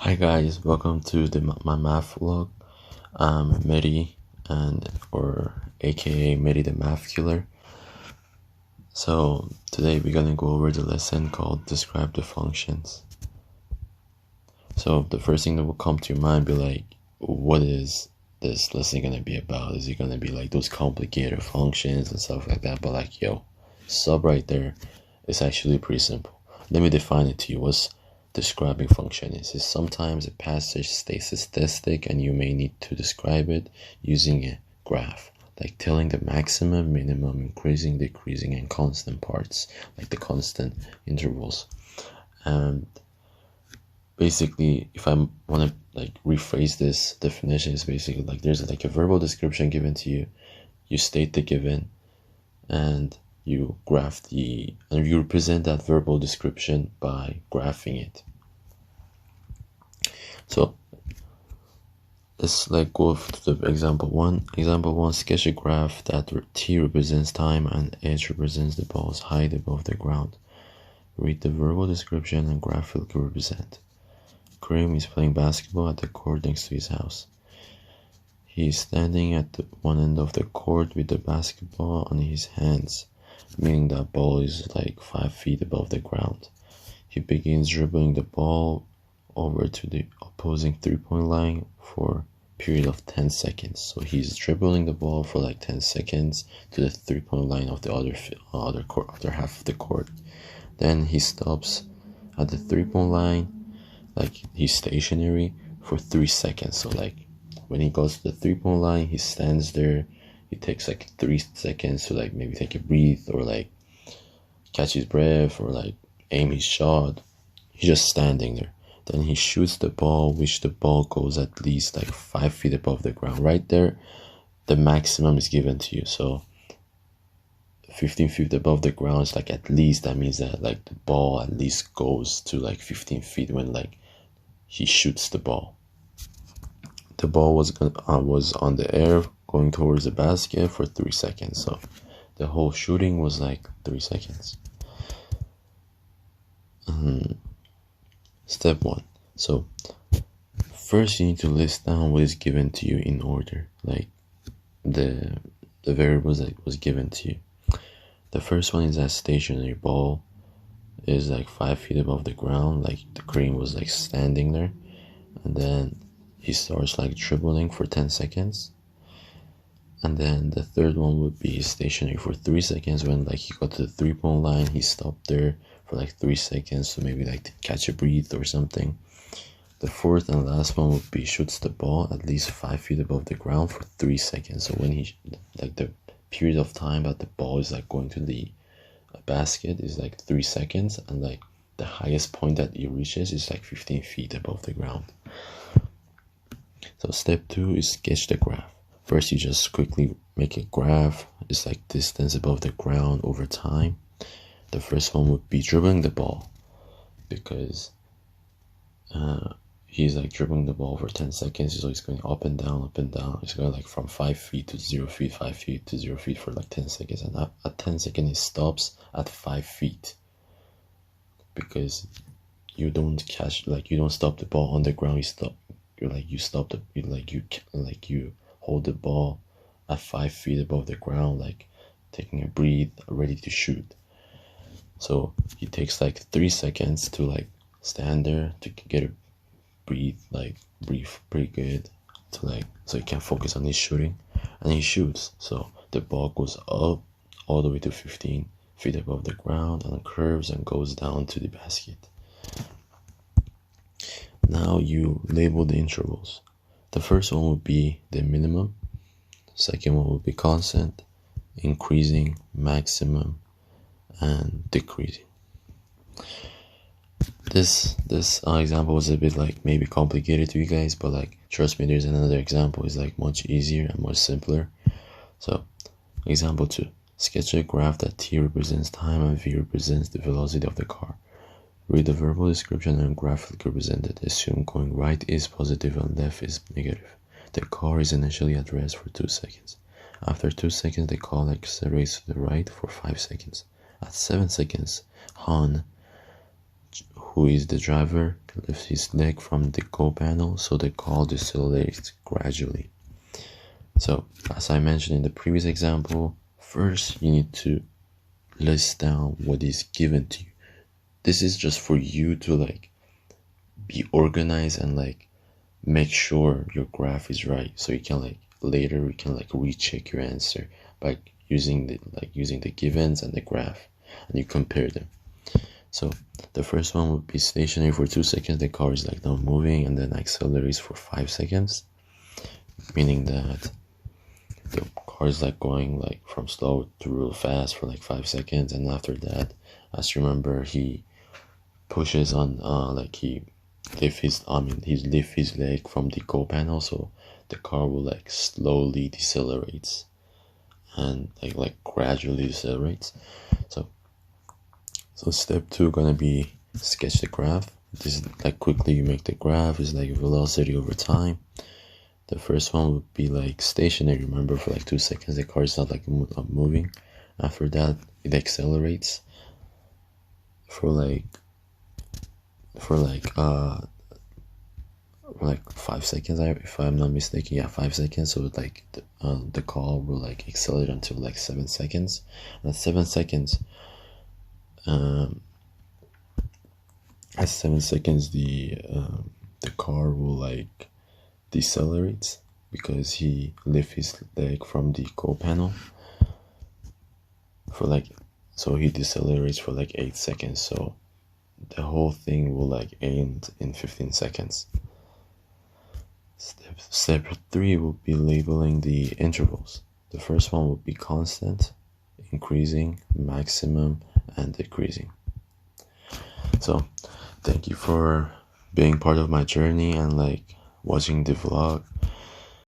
Hi guys, welcome to my math vlog. I'm Mehdi, or aka Mehdi the Math Killer. So today we're gonna go over the lesson called Describe the Functions. So the first thing that will come to your mind be like, what is this lesson gonna be about? Is it gonna be like those complicated functions and stuff like that? But like, yo, sub right there, it's actually pretty simple. Let me define it to you. What's describing function is sometimes a passage stays a statistic and you may need to describe it using a graph, like telling the maximum, minimum, increasing, decreasing, and constant parts, like the constant intervals. And basically, if I want to like rephrase this definition, is basically like there's like a verbal description given to you, you state the given, and you you represent that verbal description by graphing it. So let's like go to the example one. Example one, sketch a graph that T represents time and H represents the ball's height above the ground. Read the verbal description and graphically represent. Kareem is playing basketball at the court next to his house. He is standing at the one end of the court with the basketball on his hands, meaning that ball is like 5 feet above the ground. He begins dribbling the ball over to the opposing three-point line for a period of 10 seconds. So he's dribbling the ball for like 10 seconds to the three-point line of the other half of the court. Then he stops at the three-point line, like he's stationary for 3 seconds. So like when he goes to the three-point line, he stands there. It takes like 3 seconds to like maybe take a breath or like catch his breath or like aim his shot. He's just standing there. Then he shoots the ball, which the ball goes at least like 5 feet above the ground. Right there, the maximum is given to you. So 15 feet above the ground is like at least, that means that like the ball at least goes to like 15 feet when like he shoots the ball. The ball was on the air going towards the basket for 3 seconds. So the whole shooting was like 3 seconds. Step 1. So first you need to list down what is given to you in order, like the variables that was given to you. The first one is that stationary ball is like 5 feet above the ground, like the Kareem was like standing there, and then he starts like dribbling for 10 seconds. And then the third one would be stationary for 3 seconds. When like he got to the three-point line, he stopped there for like 3 seconds to maybe like to catch a breath or something. The fourth and last one would be shoots the ball at least 5 feet above the ground for 3 seconds. So when he like the period of time that the ball is like going to the basket is like 3 seconds, and like the highest point that he reaches is like 15 feet above the ground. So step 2 is sketch the graph. First, you just quickly make a graph. It's like distance above the ground over time. The first one would be dribbling the ball, because he's like dribbling the ball for 10 seconds. So he's going up and down, up and down. It's going like from 5 feet to 0 feet, 5 feet to 0 feet for like 10 seconds. And at 10 seconds, he stops at 5 feet, because you don't catch, like you don't stop the ball on the ground. You hold the ball at 5 feet above the ground, like taking a breath, ready to shoot. So he takes like 3 seconds to like stand there to get a breathe pretty good, to like so he can focus on his shooting, and he shoots. So the ball goes up all the way to 15 feet above the ground and curves and goes down to the basket. Now you label the intervals. The first one would be the minimum, second one would be constant, increasing, maximum, and decreasing. This example was a bit like maybe complicated to you guys, but like trust me, there's another example is like much easier and much simpler. So example 2, sketch a graph that T represents time and V represents the velocity of the car. Read the verbal description and graphically represent it. Assume going right is positive and left is negative. The car is initially at rest for 2 seconds. After 2 seconds, the car accelerates to the right for 5 seconds. At 7 seconds, Han, who is the driver, lifts his leg from the go panel so the car decelerates gradually. So as I mentioned in the previous example, first you need to list down what is given to you. This is just for you to like be organized and like make sure your graph is right, so you can like later you can like recheck your answer by using the givens and the graph, and you compare them. So the first one would be stationary for 2 seconds, the car is like not moving, and then accelerates for 5 seconds, meaning that the car is like going like from slow to real fast for like 5 seconds, and after that, as you remember, he pushes on like he lift his leg from the go panel, so the car will like slowly decelerates and like gradually decelerates. So step 2 gonna be sketch the graph. This is like quickly you make the graph is like velocity over time. The first one would be like stationary, remember, for like 2 seconds the car is not like moving. After that it accelerates for like 5 seconds, if I'm not mistaken. Yeah, 5 seconds. So like the car will like accelerate until like 7 seconds. And at 7 seconds, the car will like decelerate because he lifts his leg from the go panel for like, so he decelerates for like 8 seconds. So the whole thing will like end in 15 seconds. Step 3 will be labeling the intervals. The first one will be constant, increasing, maximum, and decreasing. So thank you for being part of my journey and like watching the vlog.